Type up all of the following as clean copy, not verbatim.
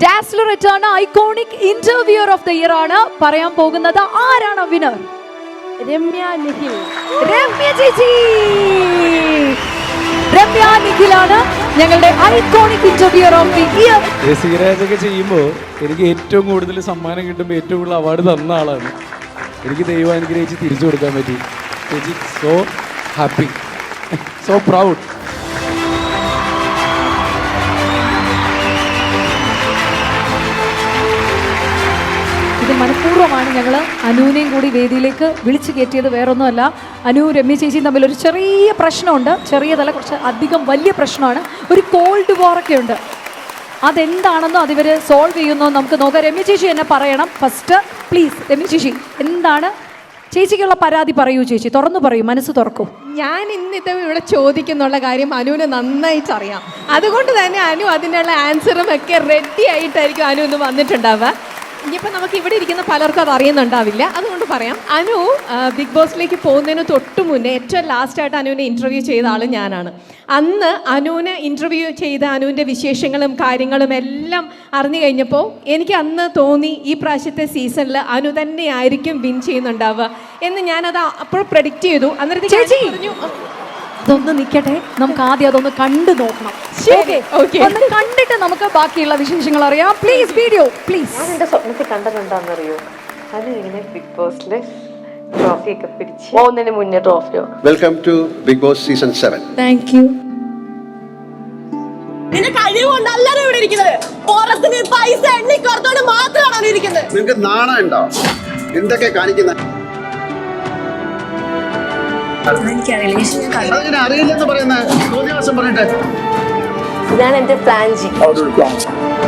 Dazzler return iconic interviewer of the year ആണ് പറയാൻ പോകുന്നത്. ആരാണ് വിനർ? രമ്യ നിഖിൽ. രമ്യ ചേച്ചി. രമ്യ നിഖിലാണ് ഞങ്ങളുടെ iconic interviewer of the year. രസികരാജൊക്കെ ചെയ്യുമ്പോൾ എനിക്ക് ഏറ്റവും കൂടുതൽ സമ്മാനം കിട്ടുമ്പോൾ ഏറ്റവും കൂടുതൽ അവാർഡ് തന്ന ആളാണ്. എനിക്ക് ദൈവം അനുഗ്രഹിച്ച് തിരിച്ചു കൊടുക്കാൻ പറ്റി. ചേച്ചി സോ ഹാപ്പി, സോ പ്രൗഡ്. ഇത് മനഃപൂർവ്വമാണ് ഞങ്ങൾ അനുവിനെയും കൂടി വേദിയിലേക്ക് വിളിച്ചു കയറ്റിയത്. വേറൊന്നുമല്ല, അനു രമ്യ ചേച്ചിയും തമ്മിൽ ഒരു ചെറിയ പ്രശ്നമുണ്ട്. ചെറിയതല്ല, കുറച്ച് അധികം വലിയ പ്രശ്നമാണ്. ഒരു കോൾഡ് വാറൊക്കെ ഉണ്ട്. അതെന്താണെന്നോ അതിവർ സോൾവ് ചെയ്യുന്നോ നമുക്ക് നോക്കാം. രമ്യ ചേച്ചി എന്നെ പറയണം ഫസ്റ്റ് പ്ലീസ്. രമ്യ ചേച്ചി, എന്താണ് ചേച്ചിക്കുള്ള പരാതി? പറയൂ ചേച്ചി, തുറന്നു പറയൂ, മനസ്സ് തുറക്കൂ. ഞാൻ ഇന്നിത്തെ ഇവിടെ ചോദിക്കുന്നുള്ള കാര്യം അനുവിന് നന്നായിട്ട് അറിയാം. അതുകൊണ്ട് തന്നെ അനു അതിനുള്ള ആൻസറും ഒക്കെ റെഡി ആയിട്ടായിരിക്കും അനു ഇന്ന് വന്നിട്ടുണ്ടാവുക. ഇനിയിപ്പോൾ നമുക്ക് ഇവിടെ ഇരിക്കുന്ന പലർക്കും അത് അറിയുന്നുണ്ടാവില്ല, അതുകൊണ്ട് പറയാം. അനു ബിഗ് ബോസിലേക്ക് പോകുന്നതിന് തൊട്ട് മുന്നേ ഏറ്റവും ലാസ്റ്റായിട്ട് അനുവിനെ ഇൻ്റർവ്യൂ ചെയ്ത ആൾ ഞാനാണ്. അന്ന് അനുവിനെ ഇൻ്റർവ്യൂ ചെയ്ത അനുവിൻ്റെ വിശേഷങ്ങളും കാര്യങ്ങളും എല്ലാം അറിഞ്ഞു കഴിഞ്ഞപ്പോൾ എനിക്ക് അന്ന് തോന്നി ഈ പ്രാവശ്യത്തെ സീസണിൽ അനു തന്നെയായിരിക്കും വിൻ ചെയ്യുന്നുണ്ടാവുക എന്ന്. ഞാനത് അപ്പോൾ പ്രെഡിക്റ്റ് ചെയ്തു. അന്നേരത്തെ ചേച്ചി പറഞ്ഞു അതൊന്ന് നിൽക്കട്ടെ, നമുക്ക് ആദ്യം അതൊന്ന് കണ്ടു നോക്കണം. ഒന്ന് കണ്ടിട്ട് നമുക്ക് ബാക്കിയുള്ള വിശേഷങ്ങൾ അറിയാം. Please video please. ഞാൻ എന്റെ സ്വപ്നത്തിൽ കണ്ടതെന്താണെന്നറിയോ? അത് ഇങ്ങനെ ബിഗ് ബോസിലെ ട്രോഫി ഒക്കെ പിടിച്ച് പോകുന്നതിന് മുന്നേ ട്രോഫിയോ. Welcome to Bigg Boss season 7. Thank you. നിന്റെ കഴിവുകൊണ്ടല്ലാതെ ഇവിടെ ഇരിക്കുന്നത്. പുറത്തിന് പൈസ എണ്ണിക്കോർത്തോണ്ട് മാത്രമാണ് ഇരിക്കുന്നത്. നിങ്ങൾക്ക് നാണം ഉണ്ടോ? എന്തൊക്കെ കാണിക്കുന്നത്? അതിനെ അറിയില്ലെന്ന് പറയുന്ന തോന്നിയാസം പറഞ്ഞിട്ട് ഞാൻ എന്റെ പ്ലാൻ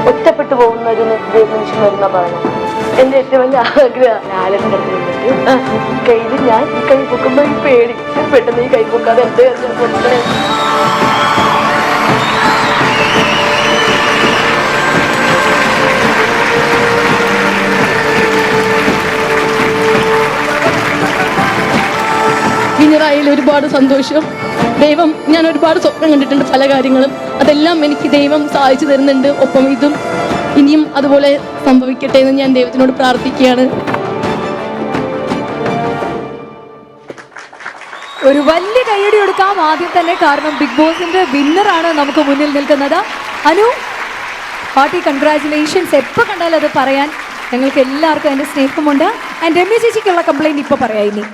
ഒറ്റപ്പെട്ടു പോകുന്ന ഒരു നിമിഷം വരുന്ന പറയുന്നത്. എന്റെ ഏറ്റവും വലിയ ആഗ്രഹം ലാലന്റെ അടുത്ത് നിന്നിട്ട് കയ്യിൽ ഞാൻ ഈ കൈ പൊക്കുമ്പോ ഈ പേടി പെട്ടെന്ന് ഈ കൈ പൊക്കാതെ എന്റെ വിനറായതിൽ ഒരുപാട് സന്തോഷം. ദൈവം, ഞാൻ ഒരുപാട് സ്വപ്നം കണ്ടിട്ടുണ്ട് പല കാര്യങ്ങളും. അതെല്ലാം എനിക്ക് ദൈവം സഹായിച്ചു തരുന്നുണ്ട്. ഒപ്പം ഇതും ഇനിയും അതുപോലെ സംഭവിക്കട്ടെ എന്ന് ഞാൻ ദൈവത്തിനോട് പ്രാർത്ഥിക്കുകയാണ്. ഒരു വലിയ കൈയടി കൊടുക്കാം ആദ്യം തന്നെ, കാരണം ബിഗ് ബോസിന്റെ വിന്നറാണ് നമുക്ക് മുന്നിൽ നിൽക്കുന്നത്. Anu, hearty congratulations. എപ്പോൾ കണ്ടാലും അത് പറയാൻ ഞങ്ങൾക്ക് എല്ലാവർക്കും എൻ്റെ സ്നേഹമുണ്ട്. ആൻഡ് രമ്യ ചേച്ചിക്കുള്ള കംപ്ലൈൻറ്റ് ഇപ്പോൾ പറയാം. ഇനി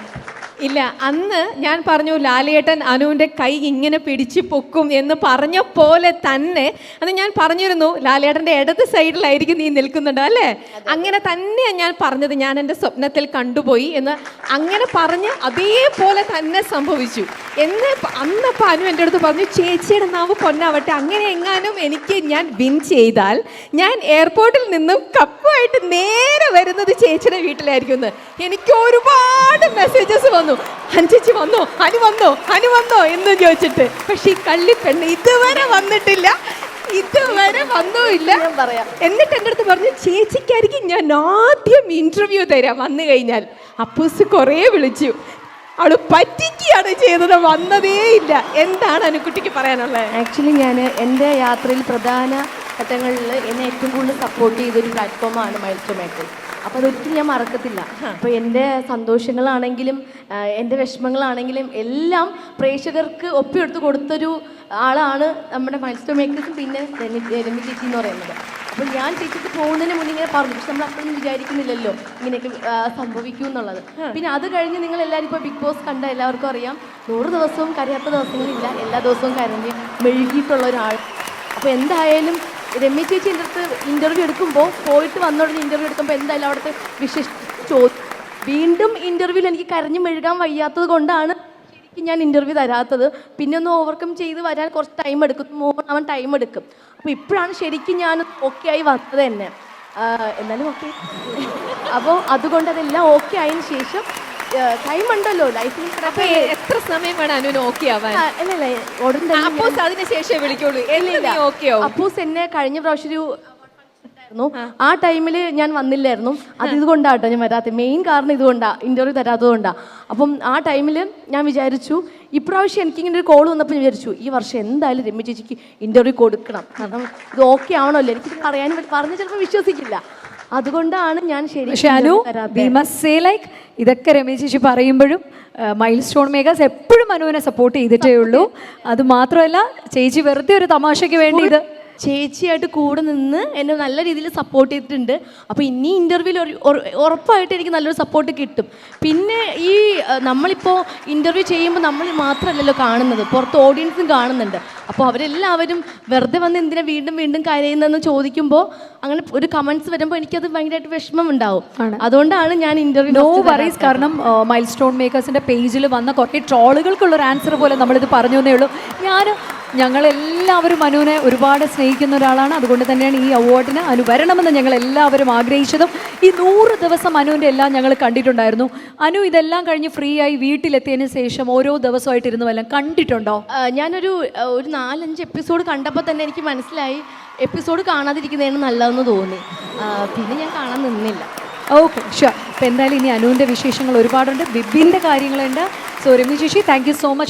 ഇല്ല, അന്ന് ഞാൻ പറഞ്ഞു ലാലേട്ടൻ അനുവിൻ്റെ കൈ ഇങ്ങനെ പിടിച്ച് പൊക്കും എന്ന് പറഞ്ഞ പോലെ തന്നെ അന്ന് ഞാൻ പറഞ്ഞിരുന്നു ലാലേട്ടൻ്റെ ഇടത് സൈഡിലായിരിക്കും നീ നിൽക്കുന്നുണ്ട് അല്ലേ. അങ്ങനെ തന്നെയാണ് ഞാൻ പറഞ്ഞത്. ഞാൻ എൻ്റെ സ്വപ്നത്തിൽ കണ്ടുപോയി എന്ന് അങ്ങനെ പറഞ്ഞ് അതേപോലെ തന്നെ സംഭവിച്ചു എന്ന്. അന്നപ്പോൾ അനു എൻ്റെ അടുത്ത് പറഞ്ഞു, ചേച്ചിയുടെ നാവ് പൊന്നാവട്ടെ, അങ്ങനെ എങ്ങാനും എനിക്ക് ഞാൻ വിൻ ചെയ്താൽ ഞാൻ എയർപോർട്ടിൽ നിന്നും കപ്പുമായിട്ട് നേരെ വരുന്നത് ചേച്ചിയുടെ വീട്ടിലായിരിക്കും എന്ന്. എനിക്ക് ഒരുപാട് മെസ്സേജസ് വന്നു. അഞ്ചേച്ചി വന്നോ, അനു വന്നോ, അനു വന്നോ എന്ന് ചോദിച്ചിട്ട്. പക്ഷെ ഈ കള്ളിപ്പെണ്ണ് ഇതുവരെ വന്നിട്ടില്ല, ഇതുവരെ വന്നുമില്ല. എന്നിട്ട് എൻ്റെ അടുത്ത് പറഞ്ഞു, ചേച്ചിക്കായിരിക്കും ഞാൻ ആദ്യം ഇന്റർവ്യൂ തരാം വന്നു കഴിഞ്ഞാൽ. അപ്പൂസ് കുറേ വിളിച്ചു, അവള് പറ്റിക്കുകയാണ് ചെയ്തത്, വന്നതേ ഇല്ല. എന്താണ് അനുക്കുട്ടിക്ക് പറയാനുള്ളത്? ആക്ച്വലി ഞാൻ എൻ്റെ യാത്രയിൽ പ്രധാന ഘട്ടങ്ങളിൽ എന്നെ ഏറ്റവും കൂടുതൽ സപ്പോർട്ട് ചെയ്തൊരു പ്ലാറ്റ്ഫോമാണ് മൈൽസ്റ്റോൺ മേക്കർ. അപ്പോൾ അതൊരിക്കലും ഞാൻ മറക്കത്തില്ല. അപ്പോൾ എൻ്റെ സന്തോഷങ്ങളാണെങ്കിലും എൻ്റെ വിഷമങ്ങളാണെങ്കിലും എല്ലാം പ്രേക്ഷകർക്ക് ഒപ്പിയെടുത്ത് കൊടുത്തൊരു ആളാണ് നമ്മുടെ മൈൽസ്റ്റോൺ മേക്കേഴ്സും പിന്നെ രമ്യ ചേച്ചി എന്ന് പറയുന്നത്. അപ്പോൾ ഞാൻ ചേച്ചിക്ക് പോകുന്നതിന് മുന്നേ ഇങ്ങനെ പറഞ്ഞു, പക്ഷെ നമ്മൾ അപ്പോഴൊന്നും വിചാരിക്കുന്നില്ലല്ലോ ഇങ്ങനെയൊക്കെ സംഭവിക്കും എന്നുള്ളത്. പിന്നെ അത് കഴിഞ്ഞ് നിങ്ങൾ എല്ലാവരും ഇപ്പോൾ ബിഗ് ബോസ് കണ്ട എല്ലാവർക്കും അറിയാം, 100 ദിവസവും കരയാത്ത ദിവസങ്ങളില്ല, എല്ലാ ദിവസവും കരഞ്ഞ് മെഴുകിയിട്ടുള്ള ഒരാൾ. അപ്പോൾ എന്തായാലും രമ്യ ചേച്ചി എൻ്റെ അടുത്ത് ഇൻ്റർവ്യൂ എടുക്കുമ്പോൾ പോയിട്ട് വന്നോടനെ ഇൻ്റർവ്യൂ എടുക്കുമ്പോൾ എന്തായാലും അവിടുത്തെ വീണ്ടും ഇൻ്റർവ്യൂവിൽ എനിക്ക് കരഞ്ഞ് മെഴുകാൻ വയ്യാത്തത് കൊണ്ടാണ് ശരിക്കും ഞാൻ ഇൻ്റർവ്യൂ തരാത്തത്. പിന്നെ ഒന്ന് ഓവർകം ചെയ്ത് വരാൻ കുറച്ച് ടൈം എടുക്കും, 3 അവൻ ടൈം എടുക്കും. അപ്പോൾ ഇപ്പോഴാണ് ശരിക്കും ഞാൻ ഓക്കെ ആയി വന്നത് തന്നെ. എന്നാലും ഓക്കെ. അപ്പോൾ അതുകൊണ്ട് അതെല്ലാം ഓക്കെ ആയതിനു ശേഷം ടൈം ഉണ്ടല്ലോ ലൈഫിൽ. എത്ര സമയം വേണം അനുവിന് ഓക്കെ ആവാൻ? അല്ലല്ല, ഉടൻ തന്നെ അതിനുശേഷം വിളിക്കുള്ളൂ. അപ്പൂസ് എന്നെ കഴിഞ്ഞ പ്രാവശ്യം ഒരു ആ ടൈമിൽ ഞാൻ വന്നില്ലായിരുന്നു. അത് ഇതുകൊണ്ടാട്ടോ ഞാൻ വരാത്തത്. മെയിൻ കാരണം ഇതുകൊണ്ടാണ്, ഇന്റർവ്യൂ തരാത്തതുകൊണ്ടാണ്. അപ്പം ആ ടൈമിൽ ഞാൻ വിചാരിച്ചു ഇപ്രാവശ്യം എനിക്കിങ്ങനെ ഒരു കോൾ വന്നപ്പോൾ വിചാരിച്ചു ഈ വർഷം എന്തായാലും രമ്യ ചേച്ചിക്ക് ഇന്റർവ്യൂ കൊടുക്കണം. കാരണം ഇത് ഓക്കെ ആവണമല്ലോ, എനിക്ക് പറയാനും പറഞ്ഞ് ചിലപ്പോൾ വിശ്വസിക്കില്ല. അതുകൊണ്ടാണ് ഞാൻ പക്ഷെ Anu we must say like ഇതൊക്കെ രമേശ് ചേച്ചി പറയുമ്പോഴും മൈൽ സ്റ്റോൺ മേക്കേഴ്സ് എപ്പോഴും അനുവിനെ സപ്പോർട്ട് ചെയ്തിട്ടേ ഉള്ളൂ. അത് മാത്രമല്ല ചേച്ചി വെറുതെ ഒരു തമാശയ്ക്ക് വേണ്ടി ഇത് ചേച്ചിയായിട്ട് കൂടെ നിന്ന് എന്നെ നല്ല രീതിയിൽ സപ്പോർട്ട് ചെയ്തിട്ടുണ്ട്. അപ്പോൾ ഇനി ഇൻ്റർവ്യൂവിൽ ഉറപ്പായിട്ട് എനിക്ക് നല്ലൊരു സപ്പോർട്ട് കിട്ടും. പിന്നെ ഈ നമ്മളിപ്പോൾ ഇൻ്റർവ്യൂ ചെയ്യുമ്പോൾ നമ്മൾ മാത്രമല്ലല്ലോ കാണുന്നത്, പുറത്ത് ഓഡിയൻസും കാണുന്നുണ്ട്. അപ്പോൾ അവരെല്ലാവരും വെറുതെ വന്ന് എന്തിനാ വീണ്ടും വീണ്ടും കരയുന്നതെന്ന് ചോദിക്കുമ്പോൾ അങ്ങനെ ഒരു കമൻറ്റ്സ് വരുമ്പോൾ എനിക്കത് ഭയങ്കരമായിട്ട് വിഷമം ഉണ്ടാവും. അതുകൊണ്ടാണ് ഞാൻ ഇൻ്റർവ്യൂ നോ വറീസ്. കാരണം മൈൽ സ്റ്റോൺ മേക്കേഴ്സിൻ്റെ പേജിൽ വന്ന കുറേ ട്രോളുകൾക്കുള്ളൊരു ആൻസർ പോലെ നമ്മളിത് പറഞ്ഞു എന്നേ ഉള്ളൂ. ഞങ്ങളെല്ലാവരും അനുവിനെ ഒരുപാട് സ്നേഹിക്കുന്ന ഒരാളാണ്. അതുകൊണ്ട് തന്നെയാണ് ഈ അവാർഡിന് അനു വരണമെന്ന് ഞങ്ങൾ എല്ലാവരും ആഗ്രഹിച്ചതും. ഈ 100 ദിവസം അനുവിൻ്റെ എല്ലാം ഞങ്ങൾ കണ്ടിട്ടുണ്ടായിരുന്നു. അനു ഇതെല്ലാം കഴിഞ്ഞ് ഫ്രീ ആയി വീട്ടിലെത്തിയതിന് ശേഷം ഓരോ ദിവസമായിട്ട് ഇരുന്ന് വല്ലതും കണ്ടിട്ടുണ്ടോ? ഞാനൊരു 4-5 എപ്പിസോഡ് കണ്ടപ്പോൾ തന്നെ എനിക്ക് മനസ്സിലായി എപ്പിസോഡ് കാണാതിരിക്കുന്നതാണ് നല്ലതെന്ന് തോന്നി. പിന്നെ ഞാൻ കാണാൻ നിന്നില്ല. Okay, sure. അപ്പോൾ എന്തായാലും ഇനി അനുവിൻ്റെ വിശേഷങ്ങൾ ഒരുപാടുണ്ട്, ബിബിൻ്റെ കാര്യങ്ങളുണ്ട്. സോ രമ്യ ചേച്ചി, താങ്ക് യു സോ മച്ച്.